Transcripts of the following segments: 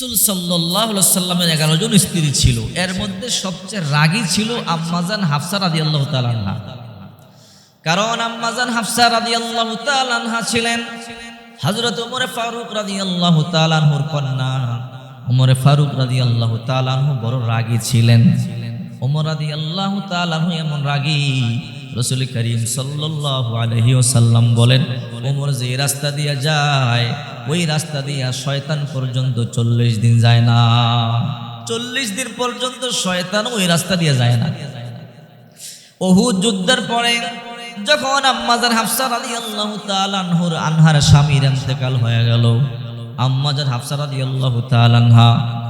রাসূল সাল্লাল্লাহু আলাইহি ওয়াসাল্লামের 11 জন স্ত্রী ছিল। এর মধ্যে সবচেয়ে রাগী ছিল আম্মাজান হাফসা রাদিয়াল্লাহু তাআলা আনহা। কারণ আম্মাজান হাফসা রাদিয়াল্লাহু তাআলা আনহা ছিলেন হযরত ওমর ফারুক রাদিয়াল্লাহু তাআলা আনহুর কন্যা। ওমর ফারুক রাদিয়াল্লাহু তাআলা আনহু বড় রাগী ছিলেন। ওমর রাদিয়াল্লাহু তাআলা আনহু এমন রাগী, রাসূল করিম সাল্লাল্লাহু আলাইহি ওয়াসাল্লাম বলেন, ওমর যে রাস্তা দিয়ে যায় ওই রাস্তা দিয়ে শয়তান পর্যন্ত 40 দিন যায় না। 40 দিন পর্যন্ত শয়তান ওই রাস্তা দিয়ে যায় না। উহুদ যুদ্ধের পরে যখন আম্মাজান হাফসা রাদিয়াল্লাহু তাআলা আনহার স্বামীর ইন্তেকাল হয়ে গেল, আম্মাজান হাফসা রাদিয়াল্লাহু তাআলা আনহা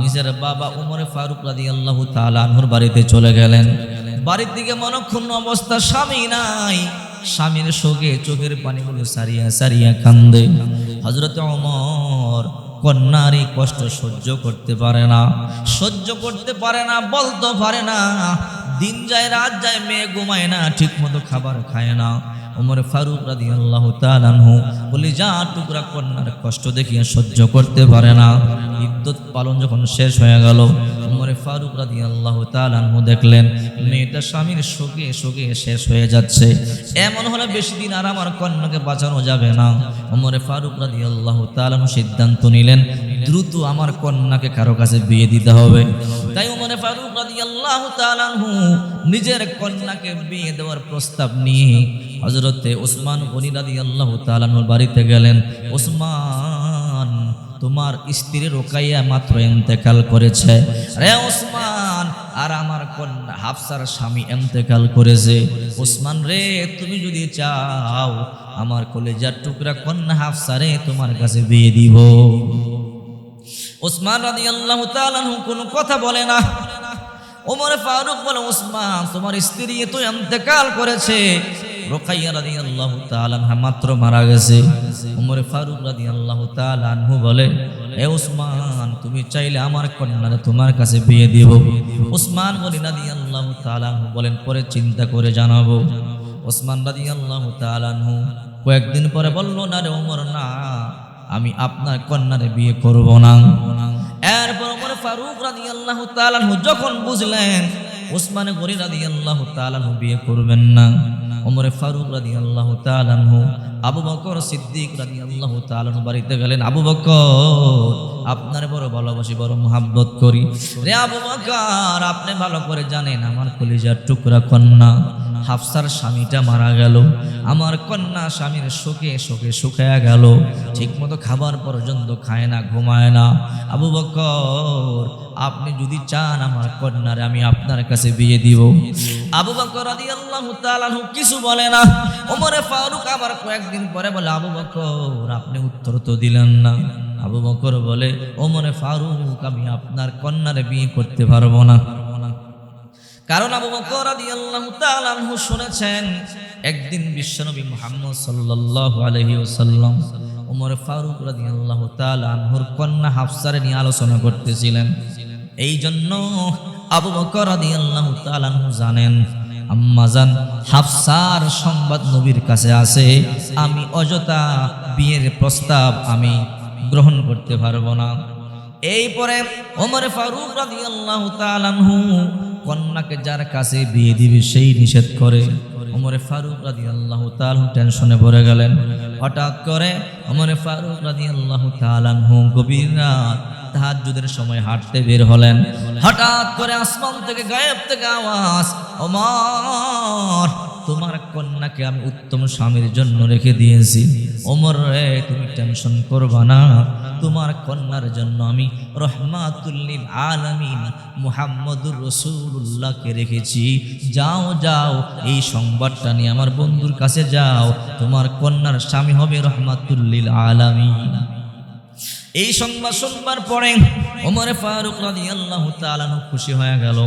নিজের বাবা ওমর ফারুক রাদিয়াল্লাহু তাআলা আনহুর বাড়িতে চলে গেলেন। বাড়ির দিকে মনক্ষুণ্ণ অবস্থা, স্বামী নাই। স্বামীর শোকে চোখের পানিগুলো সারিয়া সারিয়া কান্দে। হযরত ওমর কন্যারই কষ্ট সহ্য করতে পারে না, বলতে পারে না। দিন যায় রাত যায়, মেয়ে ঘুমায় না, ঠিক মতো খাবার খায় না। ওমর ফারুক রাদিয়াল্লাহু তাআলা আনহু বলি, যা টুকরা কন্যার কষ্ট দেখিয়ে সহ্য করতে পারে না। ইদ্যত পালন যখন শেষ হয়ে গেল, ওমর ফারুক রাদিয়াল্লাহু তাআলা আনহু দেখলেন মেয়েটা স্বামীর শোকে শোকে শেষ হয়ে যাচ্ছে। এমন হলে বেশি দিন আর আমার কন্যাকে বাঁচানো যাবে না। ওমর ফারুক রাদিয়াল্লাহু তাআলা আনহু সিদ্ধান্ত নিলেন, দ্রুত আমার কন্যাকে কারো কাছে বিয়ে দিতে হবে। তাই ওমর ফারুক রাদিয়াল্লাহু তাআলা আনহু নিজের কন্যাকে বিয়ে দেওয়ার প্রস্তাব নিয়ে হযরতে ওসমান গনি রাদিয়াল্লাহু তাআলা আনহুর বাড়িতে গেলেন। ওসমান, তোমার স্ত্রী রোকাইয়া মাত্র ইন্তেকাল করেছে। রে ওসমান, আর আমার কন্যা হাফসার স্বামী ইন্তেকাল করেছে। ওসমান রে, তুমি যদি চাও আমার কলেজার টুকরা কন্যা হাফসারে তোমার কাছে বিয়ে দিব। ওসমান রাদিয়াল্লাহু তাআলা আনহু কোনো কথা বলে না। ওমর ফারুক বলে, ওসমান, তোমার স্ত্রী তো ইন্তেকাল করেছে, রোকাইয়া রাদিয়াল্লাহু তাআলা আনহা মাত্র মারা গেছে। ওমর ফারুক রাদিয়াল্লাহু তাআলা আনহু বলে, হে ওসমান, তুমি চাইলে আমার কন্যারে তোমার কাছে বিয়ে দিব। ওসমান গনি রাদিয়াল্লাহু তাআলা আনহু বলেন, পরে চিন্তা করে জানাবো। ওসমান রাদিয়াল্লাহু তাআলা আনহু কয়েকদিন পরে বলল, না রে ওমর, না, আমি আপনার কন্যারে বিয়ে করব না। এরপর ওমর ফারুক রাদিয়াল্লাহু তাআলা আনহু যখন বুঝলেন ওসমান গনি রাদিয়াল্লাহু তাআলা আনহু বিয়ে করবেন না, ওমর ফারুক রাদিয়াল্লাহু তাআলা আনহু আবু বকর সিদ্দিক রাদিয়াল্লাহু তাআলা আনহু বাড়িতে গেলেন। আবু বকর, আপনার বড় ভালোবাসি, বড় মুহাব্বত করি। রে আবু বকর, আপনি ভালো করে জানেন আমার কলিজার টুকরা কন্যা হাফসার স্বামীটা মারা গেল। আমার কন্যা স্বামীর শোকে শোকে শুকায়া গেল, ঠিক মতো খাবার পর্যন্ত খায় না, ঘুমায় না। আবু বকর, আপনি যদি চান আমার কন্যারে আমি আপনার কাছে বিয়ে দিব। আবু বকর রাদিয়াল্লাহু তাআলা আনহু কিছু বলে না। ওমর ফারুক আবার কয়েকদিন পরে বলে, আবু বকর, আপনি উত্তর তো দিলেন না। আবু বকর বলে, ওমর ফারুক, আমি আপনার কন্যারে বিয়ে করতে পারবো না। কারণ আবু বকর রাদিয়াল্লাহু তাআলা আনহু শুনেছেন একদিন বিশ্বনবী মুহাম্মদ সাল্লাল্লাহু আলাইহি ওয়াসাল্লাম ওমর ফারুক রাদিয়াল্লাহু তাআলা আনহুর কন্যা হাফসারে নিয়ে আলোচনা করতেছিলেন। এই জন্য আবু বকর রাদিয়াল্লাহু তাআলা আনহু জানেন আম্মাজান হাফসার সংবাদ নবীর কাছে আছে, আমি অযথা বিয়ের প্রস্তাব আমি গ্রহণ করতে পারবো না। এই পরে ওমর ফারুক রাদিয়াল্লাহু তাআলা আনহু কন্যাকে যার কাছে বিয়ে দিবে সেই নিষেধ করে। ওমর ফারুক রাদিয়াল্লাহু তাআলা টেনশনে পড়ে গেলেন। হঠাৎ করে ওমর ফারুক রাদিয়াল্লাহু তাআলা গভীর রাত তাহাজ্জুদের সময় হাঁটতে বের হলেন। হঠাৎ করে আসমান থেকে গায়েব থেকে আওয়াজ, ওমর, তোমার কন্যাকে আমি উত্তম স্বামীর জন্য রেখে দিয়েছি। ওমর রে, তুমি টেনশন করবা না, তোমার কন্যার জন্য আমি রহমাতুল লিল আলামিন মুহাম্মদুর রাসূলুল্লাহকে রেখেছি। যাও যাও, এই সংবাদটা নিয়ে আমার বন্ধুর কাছে যাও, তোমার কন্যার স্বামী হবে রহমাতুল লিল আলামিন। এই সংবাদ শুনবার পরে ওমর ফারুক রাদিয়াল্লাহু তাআলা খুশি হয়ে গেল।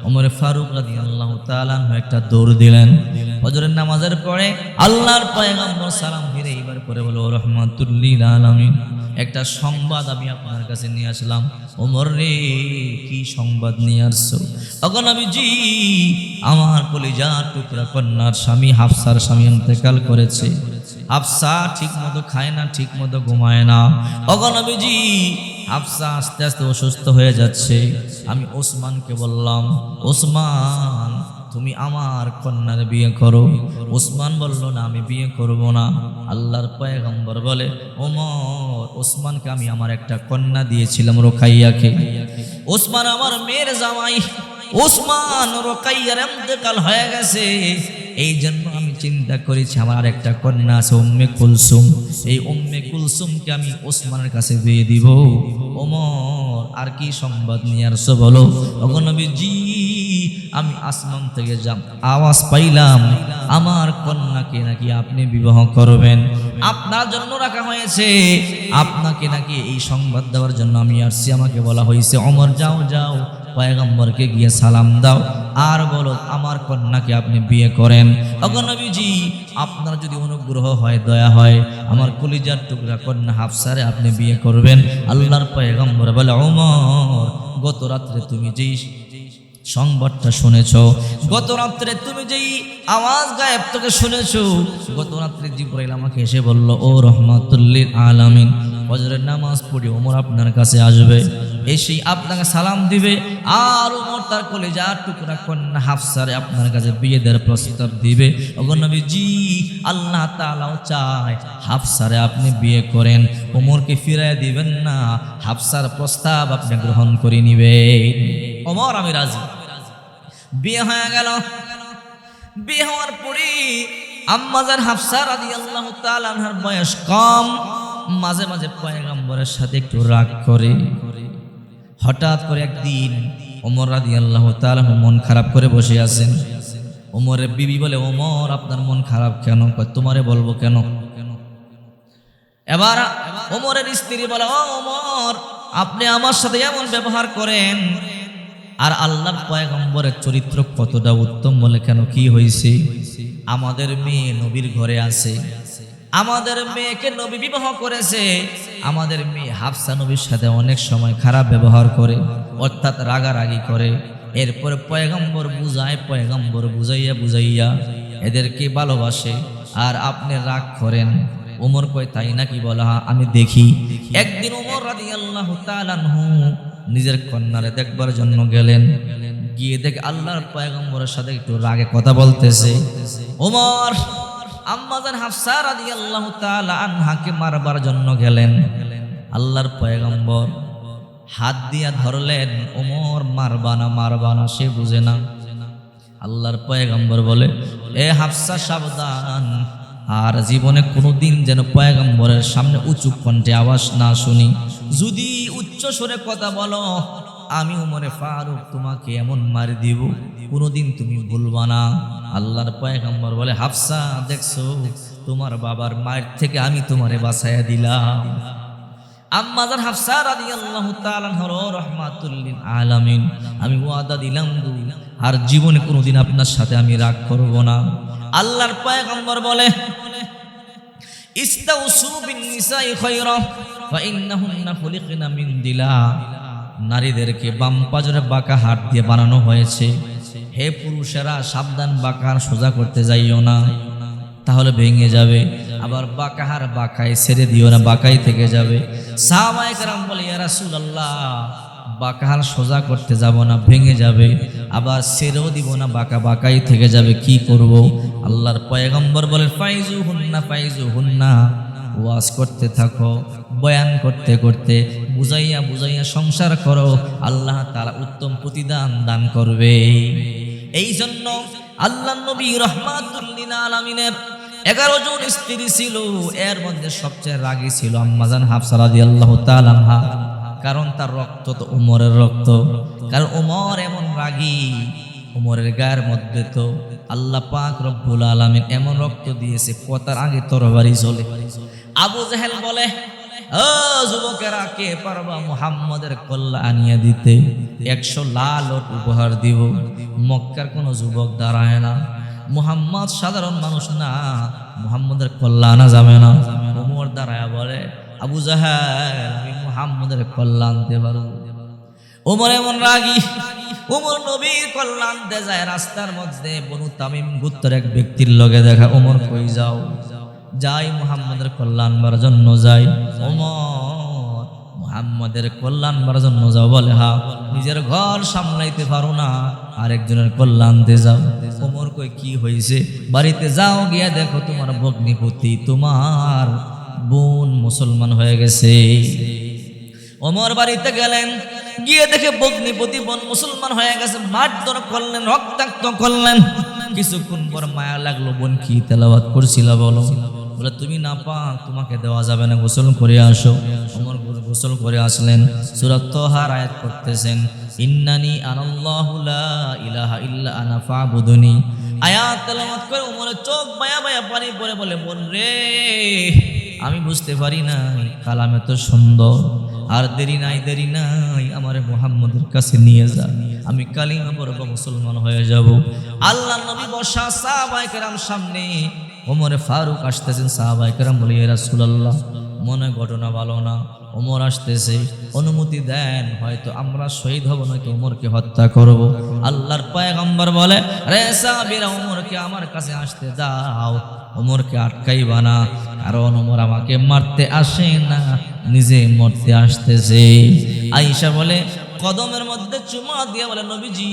ওমর ফারুক রাদিয়াল্লাহু তাআলা একটা দৌড় দিলেন। ফজরের নামাজের পরে আল্লাহর পয়গম্বর সালাম ফিরে এইবার পরে বলো, রহমাতুল লিল আলামিন, একটা সংবাদ আমি আপনার কাছে নিয়ে আসলাম। ওমর রে, কি সংবাদ নিয়ে আসছো? ওগো নবীজি, আমার কলিজার টুকরা কন্যার স্বামী হাফসার স্বামী ইন্তেকাল করেছে। হাফসা ঠিক মতো খায় না, ঠিক মতো ঘুমায় না। ওগো নবীজি, হাফসা আস্তে আস্তে অসুস্থ হয়ে যাচ্ছে। আমি ওসমানকে বললাম, ওসমান তুমি আমার কন্যার বিয়ে করো। ওসমান বলল, না আমি বিয়ে করব না। আল্লাহর পয়গম্বর বলে, ওমর ওসমানকে আমি আমার একটা কন্যা দিয়েছিলাম, রোকাইয়াকে। ওসমান আমার মেয়ের জামাই, ওসমান রোকাইয়ার ইন্তেকাল হয়ে গেছে, এই জন্য আমি চিন্তা করেছি আমার একটা কন্যা আছে উম্মে কুলসুম, এই উম্মে কুলসুমকে আমি ওসমানের কাছে বিয়ে দিব। ওমর আর কি সংবাদ নিয়ে আসছো বলো। ওগো নবীজি, আমি আসমান থেকে আওয়াজ পাইলাম আমার কন্যাকে নাকি আপনি বিবাহ করবেন, আপনার জন্য রাখা হয়েছে, আপনাকে নাকি এই সংবাদ দেওয়ার জন্য আমি আসছি। আমাকে বলা হয়েছে, ওমর যাও যাও পয়গম্বরকে গিয়ে সালাম দাও আর বলো আমার কন্যাকে আপনি বিয়ে করেন। ওগো নবীজি, আপনার যদি অনুগ্রহ হয়, দয়া হয়, আমার কলিজার টুকরা কন্যা হাফসারে আপনি বিয়ে করবেন। আল্লাহর পয়গম্বর বলে, ওমর গত রাত্রে তুমি যেই সংবাদটা শুনেছো, গত রাত্রে তুমি যেই আওয়াজ গায়েব থেকে শুনেছো, গত রাত্রে জিবরাইল আমাকে এসে বলল, ও রহমাতুল্লিল আলামিন, ফজরের নামাজ পড়ে ওমর আপনার কাছে আসবে, এসেই আপনাকে সালাম দিবে, আর ওমর তার কলিজার টুকরা কন্যা হাফসারে আপনার কাছে বিয়ে দেওয়ার প্রস্তাব দিবে। ওগো নবীজি, আল্লাহ তাআলাও চায় হাফসারে আপনি বিয়ে করেন, ওমরকে ফিরায় দিবেন না, হাফসার প্রস্তাব আপনি গ্রহণ করে নিবেন। ওমর আমি রাজি। বিয়ে হয়ে গেল। বিয়ে হওয়ার পরে আম্মাজান হাফসা রাদিয়াল্লাহু তাআলা আনহার বয়স কম, মাঝে মাঝে পয়গম্বরের সাথে একটু রাগ করে। হঠাৎ করে একদিন ওমর রাদিয়াল্লাহু তাআলা মন খারাপ করে বসে আছেন। ওমরের বিবি বলে, ওমর আপনার মন খারাপ কেন? তোমারে বলবো কেন? এবার ওমরের স্ত্রী বলে, ও ওমর, আপনি আমার সাথে এমন ব্যবহার করেন, আর আল্লাহর পয়গম্বরের চরিত্র কতটা উত্তম বলে কেন, কি হয়েছে? আমাদের মেয়ে নবীর ঘরে আছে, আমাদের মেয়েকে নবী বিবাহ করেছে, আমাদের মেয়ে হাফসা নবীর সাথে অনেক সময় খারাপ ব্যবহার করে, অর্থাৎ রাগারাগি করে। এরপরে পয়গম্বর বুঝায়, পয়গম্বর বুঝাইয়া বুঝাইয়া এদেরকে ভালোবাসে, আর আপনি রাগ করেন। ওমর কয়, তাই নাকি? বলা, আমি দেখি। একদিন ওমর রাদিয়াল্লাহু তাআলা আনহু নিজের কন্যারে দেখবার জন্য গেলেন, গিয়ে দেখে আল্লাহর পয়গম্বরের সাথে একটু রাগে কথা বলতেছে। ওমর আম্মাজান হাফসা রাদিয়াল্লাহু তাআলা আনহাকে মারবার জন্য গেলেন। আল্লাহর পয়গম্বর হাত দিয়া ধরলেন, ওমর মারবানা মারবানা, সে বুঝে না। আল্লাহর পয়গম্বর বলে, এ হাফসা সাবধান, আর জীবনে কোনোদিন যেন পয়গম্বরের সামনে উঁচু কণ্ঠে আওয়াজ না শুনি। যদি উচ্চ স্বরে কথা বলো, আমি উমরে ফারুক তোমাকে এমন মারি দিব, কোনোদিন তুমি ভুলবা না। আল্লাহর পয়গম্বর বলে, হাফসা দেখছো, তোমার বাবার মায়ের থেকে আমি তোমারে বাঁচাইয়া দিলাম। আম্মাজান হাফসা রাদিয়াল্লাহু তাআলা আনহা রাহমাতুল লিল আলামিন, আমি ওয়াদা দিলাম গো, আর জীবনে কোনোদিন আপনার সাথে আমি রাগ করব না। আল্লাহর পয়গম্বর বলে, ইস্তাউসু বিন নিসাই খায়রা ফা ইন্নাহুন্না খুলিকনা মিন দিলা, নারীদেরকে বাম পাজরে বাঁকা হাত দিয়ে বানানো হয়েছে। হে পুরুষেরা, সাবধান, বাঁকা সোজা করতে যাইও না, তাহলে ভেঙে যাবে। আবার বাঁকা হার বাঁকায় ছেড়ে দিও না, বাঁকাই থেকে যাবে। সাহাবায়ে কেরাম বলে, ইয়া রাসূলুল্লাহ, বাঁকা হার সোজা করতে যাব না, ভেঙে যাবে, আবার ছেড়েও দিব না, বাঁকা বাঁকাই থেকে যাবে, কি করব? আল্লাহর পয়গম্বর বলে, ফাইজুহুন্না ফাইজুহুন্না, ওয়াজ করতে থাকো, বয়ান করতে করতে বুঝাইয়া বুঝাইয়া সংসার করো, আল্লাহ তাআলা উত্তম প্রতিদান দান করবে। এই জন্য আল্লাহর নবী রাহমাতুল লিল আলামিনের 11 জন স্ত্রী ছিল, এর মধ্যে সবচেয়ে রাগী ছিল আম্মাজান হাফসা রাদিয়াল্লাহু তাআলা আনহা। কারণ তার রক্ত তো উমরের রক্ত, কারণ উমর এমন রাগী, উমরের গায়ের মধ্যে তো আল্লাহ পাক রব্বুল আলামিন এমন রক্ত দিয়েছে, কথার আগে তরবারি চলে। আবু জাহেল বলে, ও যুবকেরা, কে পারবা মুহাম্মদের কল্লা আনিয়ে দিতে? 100 লাল ওট উপহার দিব। মক্কার কোনো যুবক দাঁড়ায় না, মুহাম্মদ সাধারণ মানুষ না, মুহাম্মদের কল্লা আনা যাবে না। ওমর দাঁড়ায় বলে, আবু জাহেল, আমি মুহাম্মদের কল্লা আনতে পারবো। ওমর এমন রাগী, ওমর নবীর কল্লা আনতে যায়, রাস্তার মধ্যে বনু তামিম গোত্রের এক ব্যক্তির লগে দেখা। ওমর কই যাও? যাই মুহাম্মদের কল্যাণ আনবার জন্য যাই। ওমর আমাদের কল্যাণ করার জন্য যাও। বলে হ্যাঁ। নিজের ঘর সামলাইতে পারো না, আরেকজনের কল্যাণ দিয়ে যাও। ওমর কই কি হয়েছে? বাড়িতে যাও, গিয়া দেখো তোমার ভগ্নিপতি, তোমার বোন মুসলমান হয়ে গেছে। ওমর বাড়িতে গেলেন, গিয়ে দেখে ভগ্নিপতি বোন মুসলমান হয়ে গেছে। মারধর করলেন, রক্তাক্ত করলেন। কিছুক্ষণ পর মায়া লাগলো, বোন কি তেলাওয়াত করছিল বলো? বলে তুমি না পাক, তোমাকে দেওয়া যাবে না, গোসল করে আসো। ওমর গোসল করে আসলেন, সূরা তাহার আয়াত করতেছেন, ইন্নানি আনাল্লাহু লা ইলাহা ইল্লা আনা ফাবুদুনি। আয়াত তেলাওয়াত করে ওমরের চোখ বায়া বায়া পানি পড়ে। বলে বোন রে, আমি বুঝতে পারি না কালাম এত সুন্দর, আর দেরি নাই আমার মুহাম্মদের কাছে নিয়ে যা, আমি কালিমা পড়ব, মুসলমান হয়ে যাব। আল্লাহর নবী বসা, সাহাবায়ে কেরাম সামনে, ওমরে ফারুক আসতেছেন। সাহাবায়ে কেরাম বলে, ইয়া রাসূলুল্লাহ, মনে ঘটনা ভালো না, ওমর আসতেছে, অনুমতি দেন, হয়তো আমরা শহীদ হব, নাকি ওমরকে হত্যা করব। আল্লাহর পয়গম্বর বলে, রে সাহাবীরা, ওমরকে আমার কাছে আসতে দাও, ওমরকে আটকাইবা না, কারণ ওমর আমাকে মারতে আসে না, নিজে মরতে আসতেছে। আয়েশা বলে, কদমের মধ্যে চুমা দিয়ে বলে, নবীজি